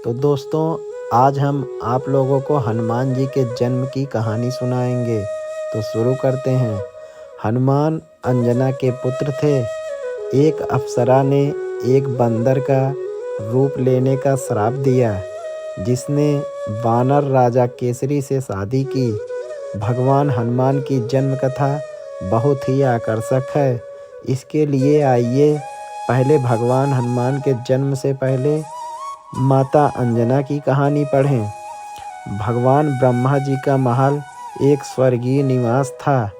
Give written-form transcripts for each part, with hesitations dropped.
तो दोस्तों, आज हम आप लोगों को हनुमान जी के जन्म की कहानी सुनाएंगे। तो शुरू करते हैं। हनुमान अंजना के पुत्र थे। एक अप्सरा ने एक बंदर का रूप लेने का श्राप दिया, जिसने वानर राजा केसरी से शादी की। भगवान हनुमान की जन्म कथा बहुत ही आकर्षक है। इसके लिए आइए पहले भगवान हनुमान के जन्म से पहले माता अंजना की कहानी पढ़ें। भगवान ब्रह्मा जी का महल एक स्वर्गीय निवास था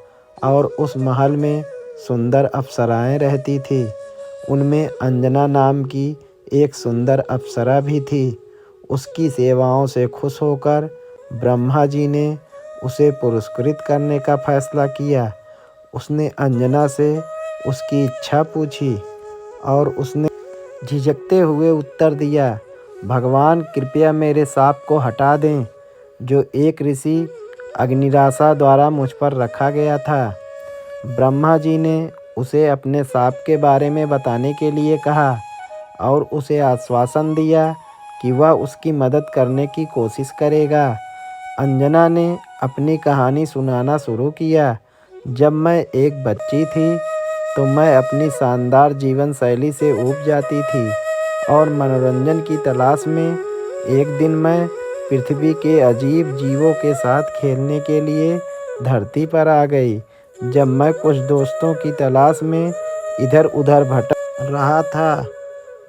और उस महल में सुंदर अप्सराएं रहती थी। उनमें अंजना नाम की एक सुंदर अप्सरा भी थी। उसकी सेवाओं से खुश होकर ब्रह्मा जी ने उसे पुरस्कृत करने का फैसला किया। उसने अंजना से उसकी इच्छा पूछी और उसने झिझकते हुए उत्तर दिया, भगवान कृपया मेरे शाप को हटा दें, जो एक ऋषि अग्निराशा द्वारा मुझ पर रखा गया था। ब्रह्मा जी ने उसे अपने शाप के बारे में बताने के लिए कहा और उसे आश्वासन दिया कि वह उसकी मदद करने की कोशिश करेगा। अंजना ने अपनी कहानी सुनाना शुरू किया। जब मैं एक बच्ची थी तो मैं अपनी शानदार जीवन शैली से ऊब जाती थी और मनोरंजन की तलाश में एक दिन मैं पृथ्वी के अजीब जीवों के साथ खेलने के लिए धरती पर आ गई। जब मैं कुछ दोस्तों की तलाश में इधर उधर भटक रहा था,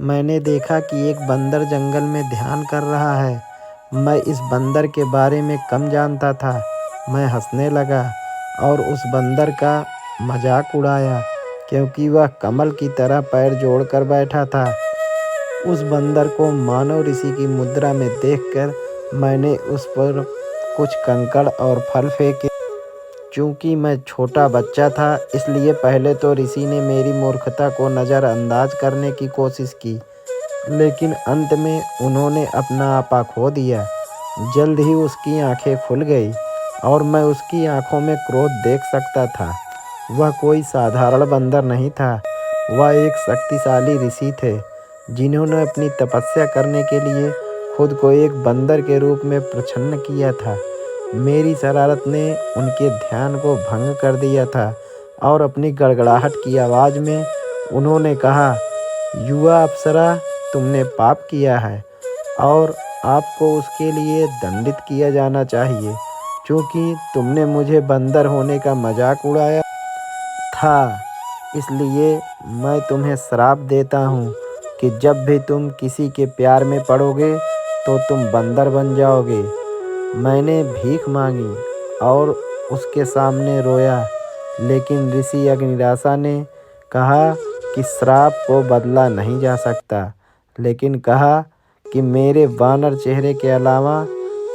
मैंने देखा कि एक बंदर जंगल में ध्यान कर रहा है। मैं इस बंदर के बारे में कम जानता था। मैं हंसने लगा और उस बंदर का मजाक उड़ाया, क्योंकि वह कमल की तरह पैर जोड़कर बैठा था। उस बंदर को मानव ऋषि की मुद्रा में देखकर मैंने उस पर कुछ कंकड़ और फल फेंके। चूंकि मैं छोटा बच्चा था, इसलिए पहले तो ऋषि ने मेरी मूर्खता को नज़रअंदाज करने की कोशिश की, लेकिन अंत में उन्होंने अपना आपा खो दिया। जल्द ही उसकी आंखें खुल गई और मैं उसकी आंखों में क्रोध देख सकता था। वह कोई साधारण बंदर नहीं था, वह एक शक्तिशाली ऋषि थे, जिन्होंने अपनी तपस्या करने के लिए खुद को एक बंदर के रूप में प्रच्छन्न किया था। मेरी शरारत ने उनके ध्यान को भंग कर दिया था और अपनी गड़गड़ाहट की आवाज़ में उन्होंने कहा, युवा अप्सरा, तुमने पाप किया है और आपको उसके लिए दंडित किया जाना चाहिए, क्योंकि तुमने मुझे बंदर होने का मजाक उड़ाया था। इसलिए मैं तुम्हें श्राप देता हूँ कि जब भी तुम किसी के प्यार में पड़ोगे तो तुम बंदर बन जाओगे। मैंने भीख मांगी और उसके सामने रोया, लेकिन ऋषि अग्निराशा ने कहा कि श्राप को बदला नहीं जा सकता, लेकिन कहा कि मेरे वानर चेहरे के अलावा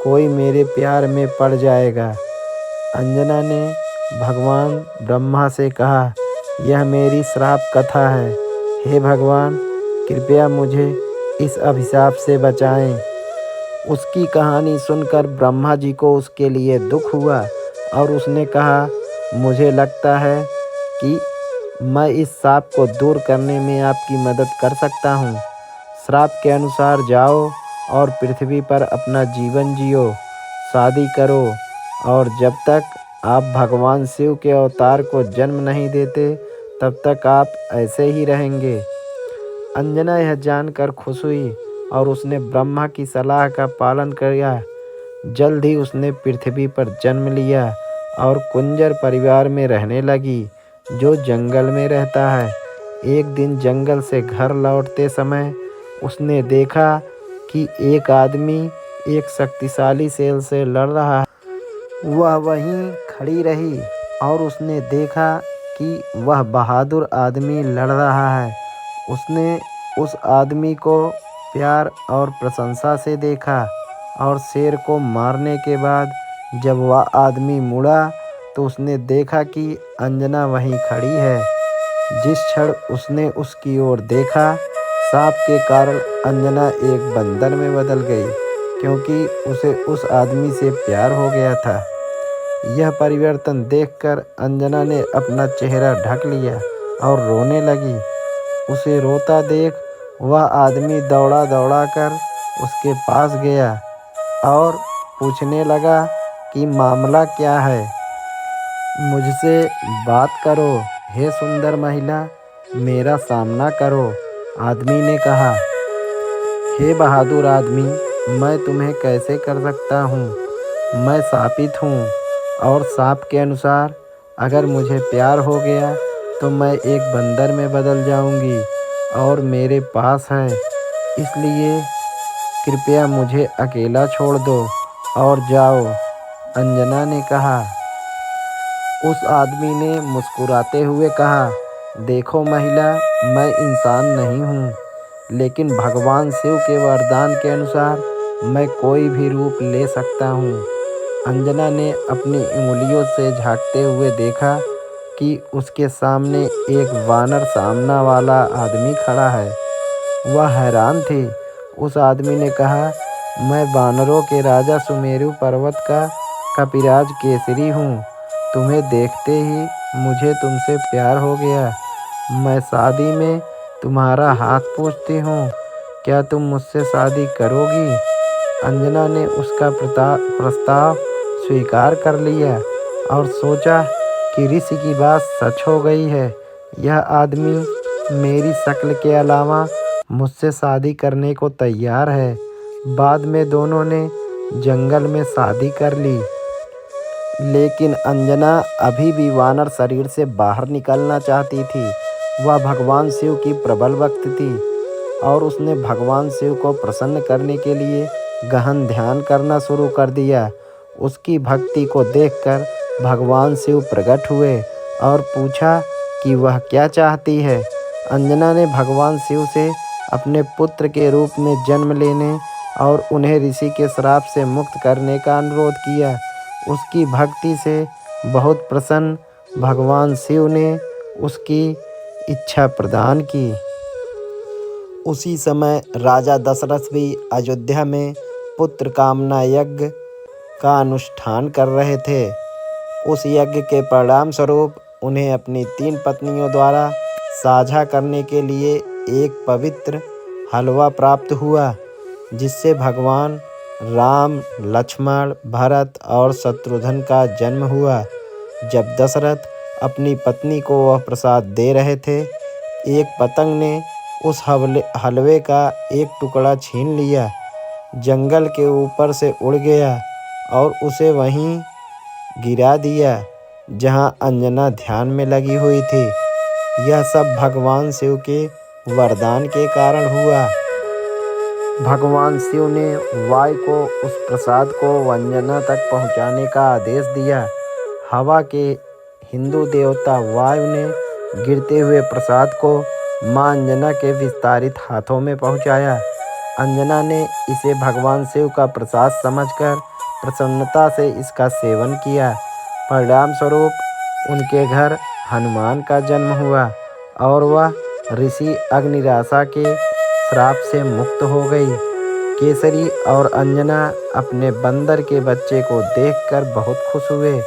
कोई मेरे प्यार में पड़ जाएगा। अंजना ने भगवान ब्रह्मा से कहा, यह मेरी श्राप कथा है। हे भगवान, कृपया मुझे इस अभिशाप से बचाएं। उसकी कहानी सुनकर ब्रह्मा जी को उसके लिए दुख हुआ और उसने कहा, मुझे लगता है कि मैं इस श्राप को दूर करने में आपकी मदद कर सकता हूँ। श्राप के अनुसार जाओ और पृथ्वी पर अपना जीवन जियो, शादी करो और जब तक आप भगवान शिव के अवतार को जन्म नहीं देते, तब तक आप ऐसे ही रहेंगे। अंजना यह जानकर खुश हुई और उसने ब्रह्मा की सलाह का पालन किया। जल्द ही उसने पृथ्वी पर जन्म लिया और कुंजर परिवार में रहने लगी, जो जंगल में रहता है। एक दिन जंगल से घर लौटते समय उसने देखा कि एक आदमी एक शक्तिशाली शेर से लड़ रहा है। वह वहीं खड़ी रही और उसने देखा कि वह बहादुर आदमी लड़ रहा है। उसने उस आदमी को प्यार और प्रशंसा से देखा और शेर को मारने के बाद जब वह आदमी मुड़ा तो उसने देखा कि अंजना वहीं खड़ी है। जिस क्षण उसने उसकी ओर देखा, सांप के कारण अंजना एक बंदर में बदल गई, क्योंकि उसे उस आदमी से प्यार हो गया था। यह परिवर्तन देखकर अंजना ने अपना चेहरा ढक लिया और रोने लगी। उसे रोता देख वह आदमी दौड़ा कर उसके पास गया और पूछने लगा कि मामला क्या है। मुझसे बात करो हे सुंदर महिला, मेरा सामना करो। आदमी ने कहा, हे बहादुर आदमी, मैं तुम्हें कैसे कर सकता हूँ? मैं शापित हूँ और शाप के अनुसार अगर मुझे प्यार हो गया तो मैं एक बंदर में बदल जाऊँगी और मेरे पास है, इसलिए कृपया मुझे अकेला छोड़ दो और जाओ। अंजना ने कहा। उस आदमी ने मुस्कुराते हुए कहा, देखो महिला, मैं इंसान नहीं हूँ, लेकिन भगवान शिव के वरदान के अनुसार मैं कोई भी रूप ले सकता हूँ। अंजना ने अपनी उंगलियों से झांकते हुए देखा कि उसके सामने एक वानर सामना वाला आदमी खड़ा है। वह हैरान थी। उस आदमी ने कहा, मैं वानरों के राजा सुमेरु पर्वत का कपिराज केसरी हूँ। तुम्हें देखते ही मुझे तुमसे प्यार हो गया। मैं शादी में तुम्हारा हाथ पूछती हूँ, क्या तुम मुझसे शादी करोगी? अंजना ने उसका प्रस्ताव स्वीकार कर लिया और सोचा कि ऋषि की बात सच हो गई है। यह आदमी मेरी शक्ल के अलावा मुझसे शादी करने को तैयार है। बाद में दोनों ने जंगल में शादी कर ली, लेकिन अंजना अभी भी वानर शरीर से बाहर निकलना चाहती थी। वह भगवान शिव की प्रबल भक्त थी और उसने भगवान शिव को प्रसन्न करने के लिए गहन ध्यान करना शुरू कर दिया। उसकी भक्ति को देखकर भगवान शिव प्रकट हुए और पूछा कि वह क्या चाहती है। अंजना ने भगवान शिव से अपने पुत्र के रूप में जन्म लेने और उन्हें ऋषि के श्राप से मुक्त करने का अनुरोध किया। उसकी भक्ति से बहुत प्रसन्न भगवान शिव ने उसकी इच्छा प्रदान की। उसी समय राजा दशरथ भी अयोध्या में पुत्र कामना यज्ञ का अनुष्ठान कर रहे थे। उस यज्ञ के परिणाम स्वरूप उन्हें अपनी 3 पत्नियों द्वारा साझा करने के लिए एक पवित्र हलवा प्राप्त हुआ, जिससे भगवान राम, लक्ष्मण, भरत और शत्रुघ्न का जन्म हुआ। जब दशरथ अपनी पत्नी को वह प्रसाद दे रहे थे, एक पतंग ने उस हलवे का एक टुकड़ा छीन लिया, जंगल के ऊपर से उड़ गया और उसे वहीं गिरा दिया जहां अंजना ध्यान में लगी हुई थी। यह सब भगवान शिव के वरदान के कारण हुआ। भगवान शिव ने वायु को उस प्रसाद को अंजना तक पहुंचाने का आदेश दिया। हवा के हिंदू देवता वायु ने गिरते हुए प्रसाद को मां अंजना के विस्तारित हाथों में पहुंचाया। अंजना ने इसे भगवान शिव का प्रसाद समझकर प्रसन्नता से इसका सेवन किया। परिणाम स्वरूप उनके घर हनुमान का जन्म हुआ और वह ऋषि अग्निराशा के श्राप से मुक्त हो गई। केसरी और अंजना अपने बंदर के बच्चे को देखकर बहुत खुश हुए।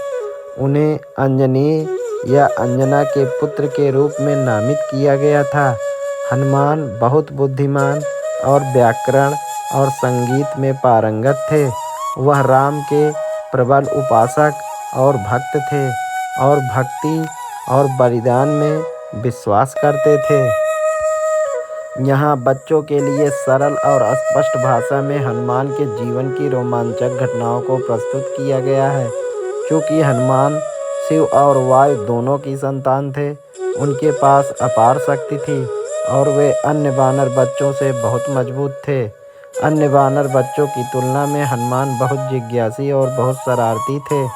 उन्हें अंजनी या अंजना के पुत्र के रूप में नामित किया गया था। हनुमान बहुत बुद्धिमान और व्याकरण और संगीत में पारंगत थे। वह राम के प्रबल उपासक और भक्त थे और भक्ति और बलिदान में विश्वास करते थे। यहाँ बच्चों के लिए सरल और स्पष्ट भाषा में हनुमान के जीवन की रोमांचक घटनाओं को प्रस्तुत किया गया है। क्योंकि हनुमान शिव और वायु दोनों की संतान थे, उनके पास अपार शक्ति थी और वे अन्य वानर बच्चों से बहुत मजबूत थे। अन्य वानर बच्चों की तुलना में हनुमान बहुत जिज्ञासी और बहुत शरारती थे।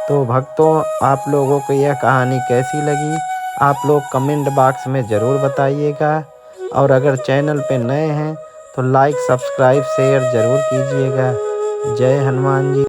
तो भक्तों, आप लोगों को यह कहानी कैसी लगी, आप लोग कमेंट बॉक्स में ज़रूर बताइएगा। और अगर चैनल पे नए हैं तो लाइक, सब्सक्राइब, शेयर ज़रूर कीजिएगा। जय हनुमान जी।